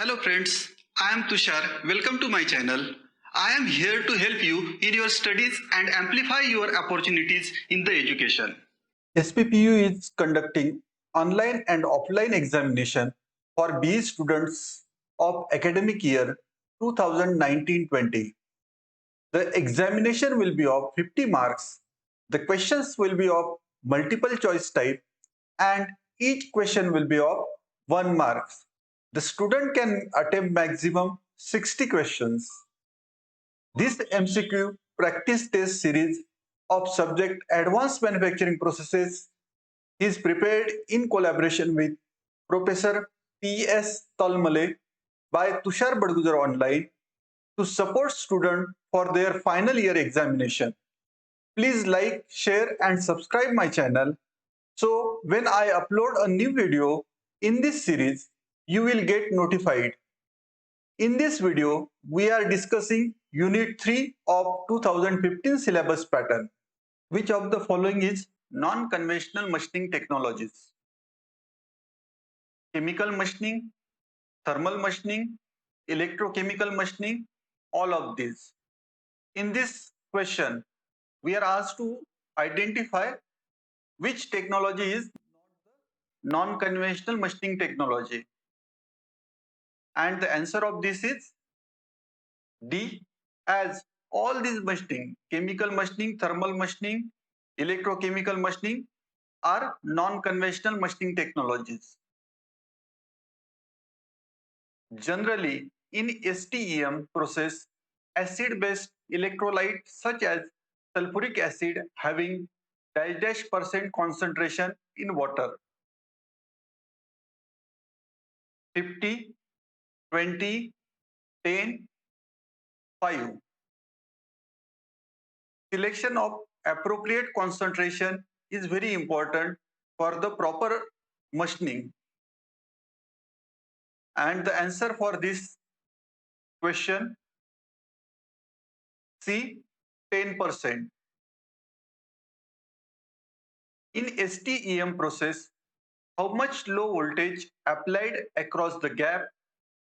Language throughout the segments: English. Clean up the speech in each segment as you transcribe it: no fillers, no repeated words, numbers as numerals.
Hello friends, I am Tushar. Welcome to my channel. I am here to help you in your studies and amplify your opportunities in the education. SPPU is conducting online and offline examination for BE students of academic year 2019-20. The examination will be of 50 marks. The questions will be of multiple choice type and each question will be of 1 mark. The student can attempt maximum 60 questions. This MCQ practice test series of subject advanced manufacturing processes is prepared in collaboration with Professor P.S. Talmale by Tushar Badgujar Online to support students for their final year examination. Please like, share and subscribe my channel so when I upload a new video in this series, you will get notified. In this video, we are discussing Unit 3 of 2015 syllabus pattern. Which of the following is non-conventional machining technologies? Chemical machining, thermal machining, electrochemical machining, all of these. In this question, we are asked to identify which technology is non-conventional machining technology. And the answer of this is D, as all these machining, chemical machining, thermal machining, electrochemical machining are non-conventional machining technologies. Generally, in STEM process, acid-based electrolyte such as sulfuric acid having -% concentration in water 50, 20, 10, 5. Selection of appropriate concentration is very important for the proper machining. And the answer for this question, C, 10%. In STEM process, how much low voltage applied across the gap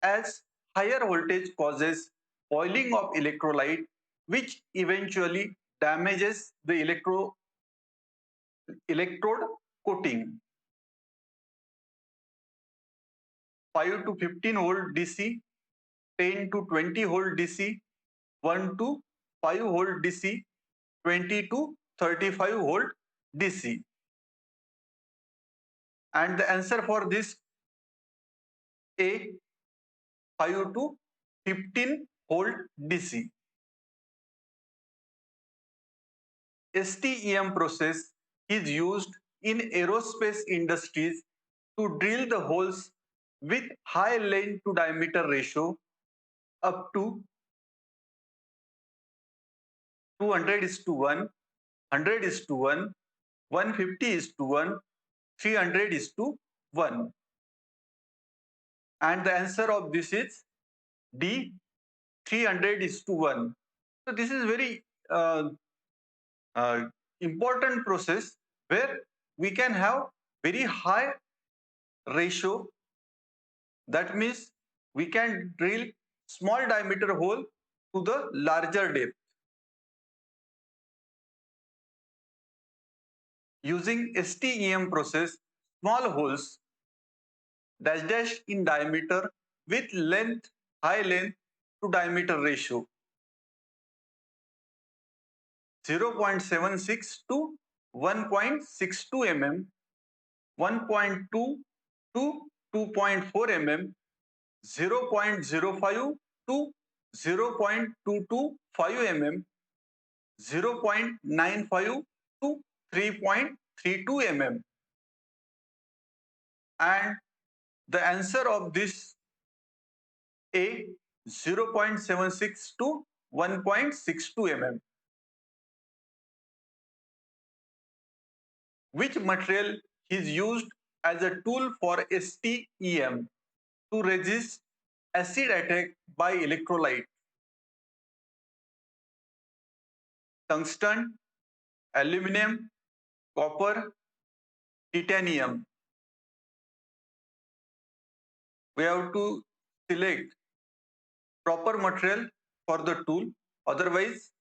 as higher voltage causes boiling of electrolyte, which eventually damages the electrode coating. 5 to 15 volt DC, 10 to 20 volt DC, 1 to 5 volt DC, 20 to 35 volt DC. And the answer for this A, 5 to 15 volt DC. STEM process is used in aerospace industries to drill the holes with high length to diameter ratio up to 200:1, 100:1, 150:1, 300:1. And the answer of this is D, 300:1. So this is very important process where we can have very high ratio. That means we can drill small diameter hole to the larger depth. Using STEM process, small holes dash in diameter with length, high length to diameter ratio 0.76 to 1.62 mm, 1.2 to 2.4 mm, 0.05 to 0.225 mm, 0.95 to 3.32 mm. And the answer of this A, 0.76 to 1.62 mm. Which material is used as a tool for STEM to resist acid attack by electrolyte? Tungsten, aluminum, copper, titanium. We have to select proper material for the tool, otherwise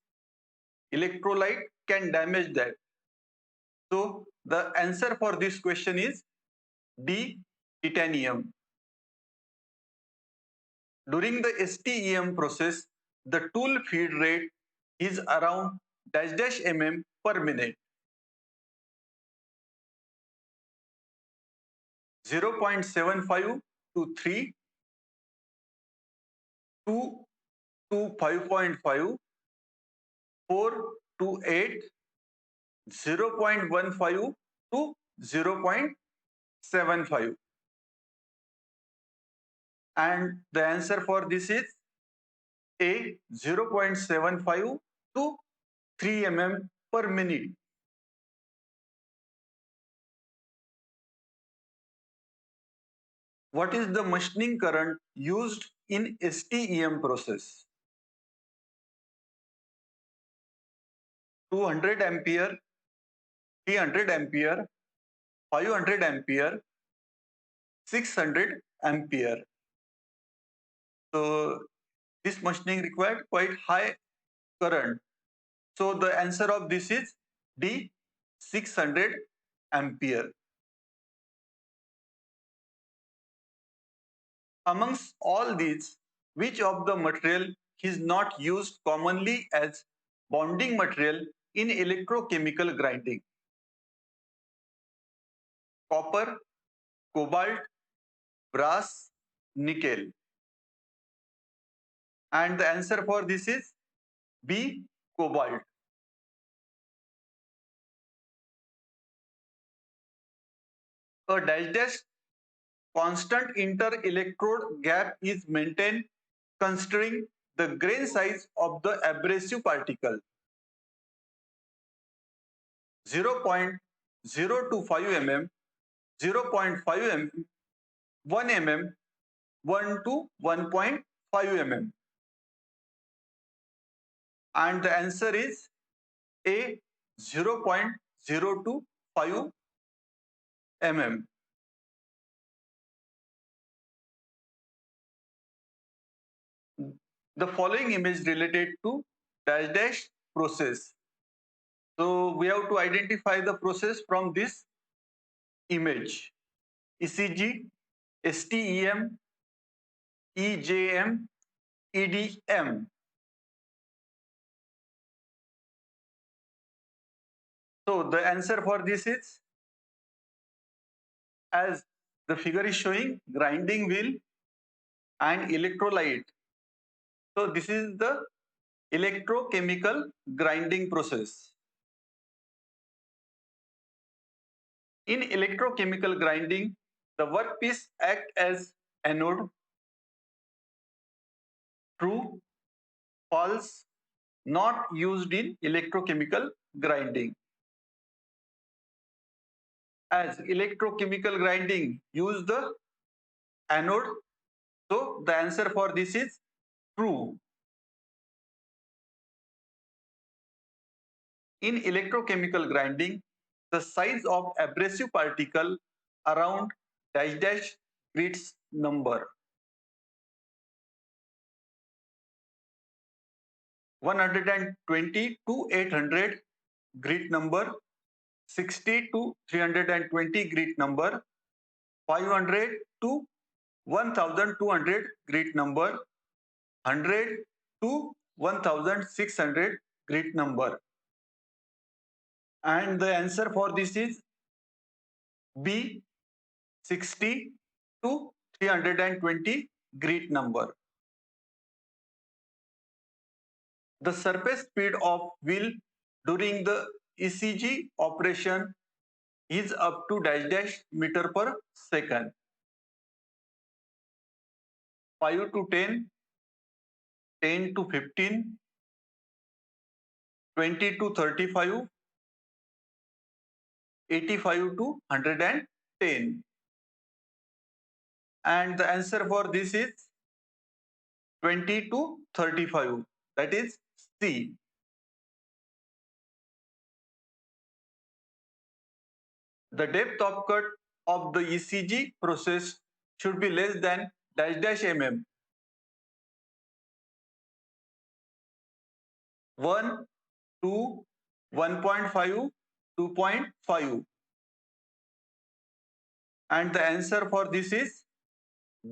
electrolyte can damage that. So the answer for this question is D, titanium. During the STEM process, the tool feed rate is around dash dash mm per minute. 0.75 to 3, 2 to 5.5, 4 to 8, 0.15 to 0.75. And the answer for this is A, 0.75 to 3 mm per minute. What is the machining current used in STEM process? 200 ampere, 300 ampere, 500 ampere, 600 ampere. So this machining required quite high current. So the answer of this is D, 600 ampere. Amongst all these, which of the material is not used commonly as bonding material in electrochemical grinding? Copper, cobalt, brass, nickel. And the answer for this is B, cobalt. A dash dash constant inter-electrode gap is maintained considering the grain size of the abrasive particle. 0.025 mm, 0.5 mm, 1 mm, 1 to 1.5 mm. And the answer is A, 0.025 mm. The following image related to dash dash process. So we have to identify the process from this image. ECG, STEM, EJM, EDM. So the answer for this is, as the figure is showing, grinding wheel and electrolyte. So this is the electrochemical grinding process. In electrochemical grinding, the workpiece acts as anode. True, false, not used in electrochemical grinding. As electrochemical grinding use the anode, so the answer for this is true. In electrochemical grinding, the size of abrasive particle around dash dash Grit's number. 120 to 800 Grit number, 60 to 320 Grit number, 500 to 1200 Grit number, 100 to 1600 Grit number. And the answer for this is B, 60 to 320 Grit number. The surface speed of wheel during the ECG operation is up to dash dash meter per second. 5 to 10, 10 to 15, 20 to 35, 85 to 110. And the answer for this is 20 to 35. That is C. The depth of cut of the ECG process should be less than dash dash mm 1, 2, 1.5, 2.5. And the answer for this is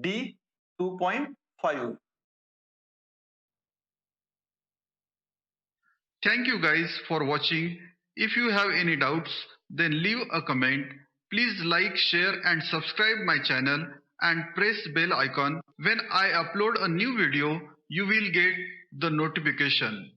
D, 2.5. Thank you guys for watching. If you have any doubts, then leave a comment. Please like, share and subscribe my channel and press bell icon. When I upload a new video, you will get the notification.